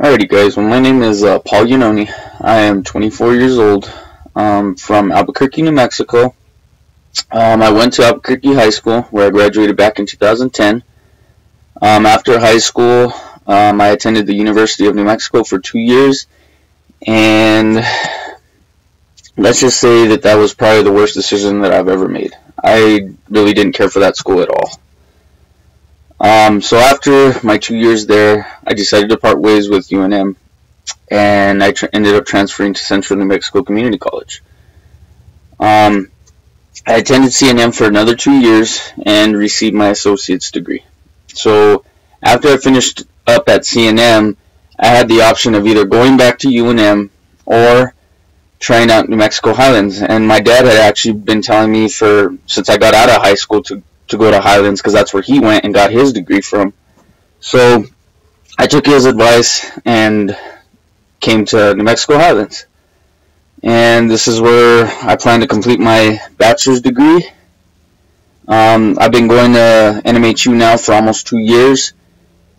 Alrighty guys, well my name is Paul Yanoni. I am 24 years old, from Albuquerque, New Mexico. I went to Albuquerque High School where I graduated back in 2010. After high school, I attended the University of New Mexico for 2 years, and let's just say that was probably the worst decision that I've ever made. I really didn't care for that school at all. So after my 2 years there, I decided to part ways with UNM, and I ended up transferring to Central New Mexico Community College. I attended CNM for another 2 years and received my associate's degree. So after I finished up at CNM, I had the option of either going back to UNM or trying out New Mexico Highlands. And my dad had actually been telling me since I got out of high school to go to Highlands, because that's where he went and got his degree from. So I took his advice and came to New Mexico Highlands. And this is where I plan to complete my bachelor's degree. I've been going to NMHU now for almost 2 years.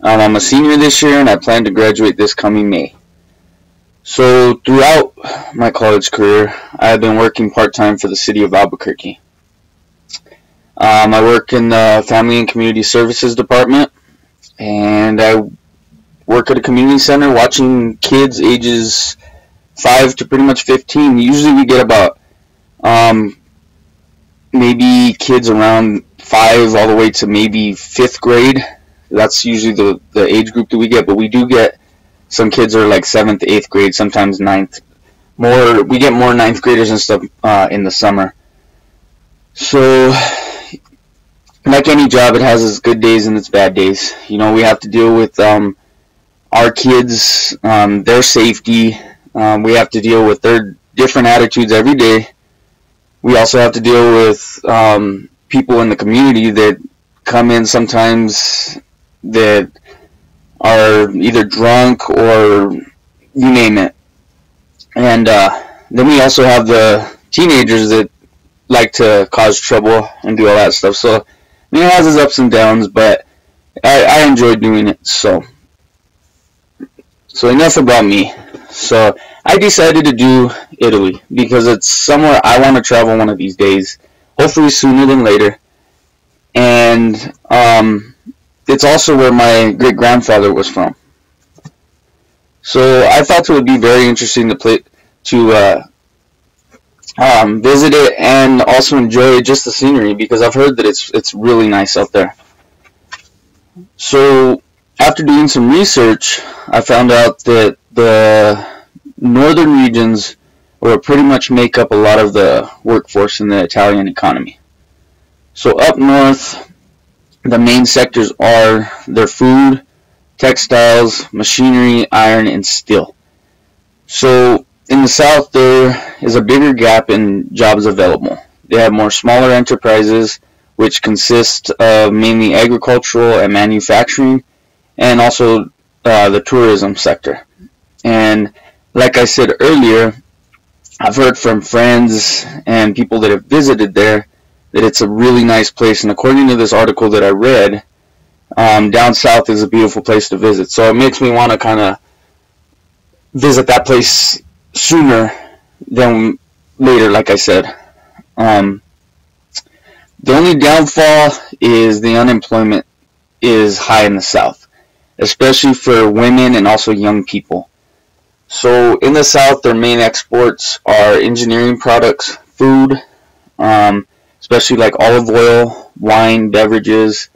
I'm a senior this year, and I plan to graduate this coming May. So throughout my college career, I've been working part-time for the city of Albuquerque. I work in the Family and Community Services Department, and I work at a community center watching kids ages 5 to pretty much 15. Usually we get about maybe kids around 5 all the way to maybe 5th grade. That's usually the age group that we get, but we do get some kids that are like 7th, 8th grade, sometimes 9th. We get more 9th graders and stuff in the summer. So like any job, it has its good days and its bad days. You know, we have to deal with our kids, their safety. We have to deal with their different attitudes every day. We also have to deal with people in the community that come in sometimes that are either drunk or you name it. And then we also have the teenagers that like to cause trouble and do all that stuff. So I mean, it has its ups and downs, but I enjoy doing it. So enough about me. So I decided to do Italy because it's somewhere I want to travel one of these days, hopefully sooner than later. And it's also where my great-grandfather was from. So I thought it would be very interesting to visit it and also enjoy just the scenery, because I've heard that it's really nice out there. So after doing some research, I found out that the northern regions pretty much make up a lot of the workforce in the Italian economy. So up north, the main sectors are their food, textiles, machinery, iron, and steel. So in the south, there is a bigger gap in jobs available. They have more smaller enterprises, which consist of mainly agricultural and manufacturing, and also the tourism sector. And like I said earlier, I've heard from friends and people that have visited there that it's a really nice place. And according to this article that I read, down south is a beautiful place to visit. So it makes me want to kind of visit that place sooner than later, like I said. The only downfall is the unemployment is high in the south, especially for women and also young people. So in the south, their main exports are engineering products, food, especially like olive oil, wine, beverages,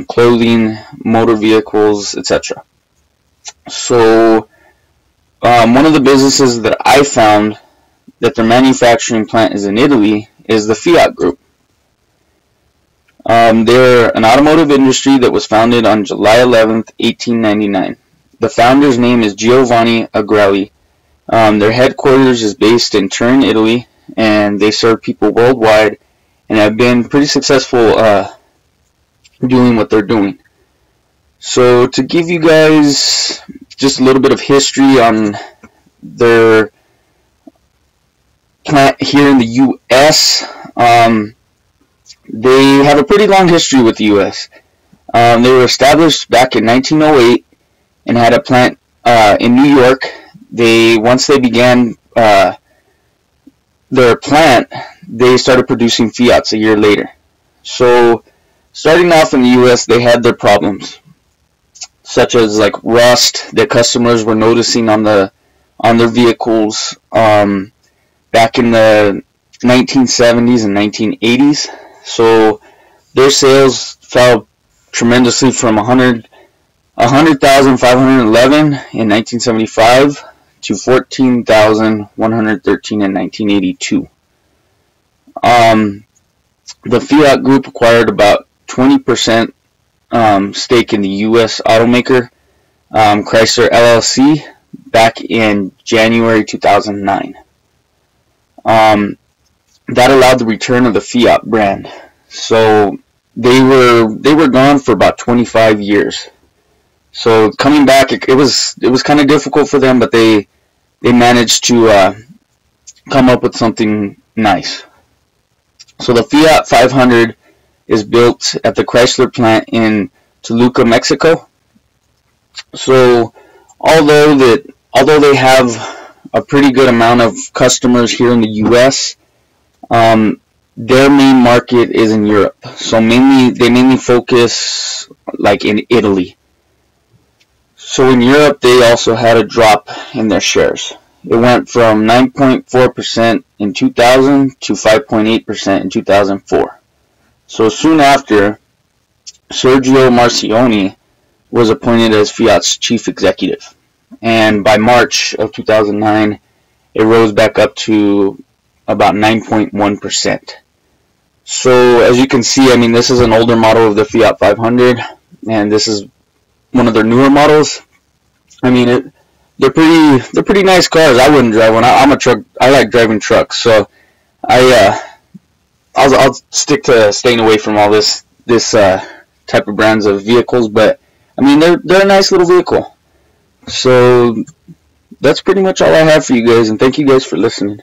clothing, motor vehicles, etc. So one of the businesses that I found that their manufacturing plant is in Italy is the Fiat Group. They're an automotive industry that was founded on July 11th, 1899. The founder's name is Giovanni Agrelli. Their headquarters is based in Turin, Italy, and they serve people worldwide and have been pretty successful doing what they're doing. So to give you guys just a little bit of history on their plant here in the U.S., they have a pretty long history with the U.S. They were established back in 1908 and had a plant in New York. Once they began their plant, they started producing Fiats a year later. So starting off in the U.S., they had their problems, such as like rust that customers were noticing on their vehicles back in the 1970s and 1980s. So their sales fell tremendously from 100,511 in 1975 to 14,113 in 1982. The Fiat Group acquired about 20% stake in the U.S. automaker Chrysler LLC back in January 2009. That allowed the return of the Fiat brand. So they were gone for about 25 years. So coming back, it was kind of difficult for them, but they managed to come up with something nice. So the Fiat 500 is built at the Chrysler plant in Toluca, Mexico. So although they have a pretty good amount of customers here in the U.S., their main market is in Europe. So they mainly focus like in Italy. So in Europe, they also had a drop in their shares. It went from 9.4% in 2000 to 5.8% in 2004. So soon after, Sergio Marchionne was appointed as Fiat's chief executive. And by March of 2009, it rose back up to about 9.1%. So as you can see, I mean, this is an older model of the Fiat 500, and this is one of their newer models. I mean, they're pretty nice cars. I wouldn't drive one. I'm a truck. I like driving trucks, so I'll stick to staying away from all this type of brands of vehicles. But I mean, they're a nice little vehicle. So that's pretty much all I have for you guys, and thank you guys for listening.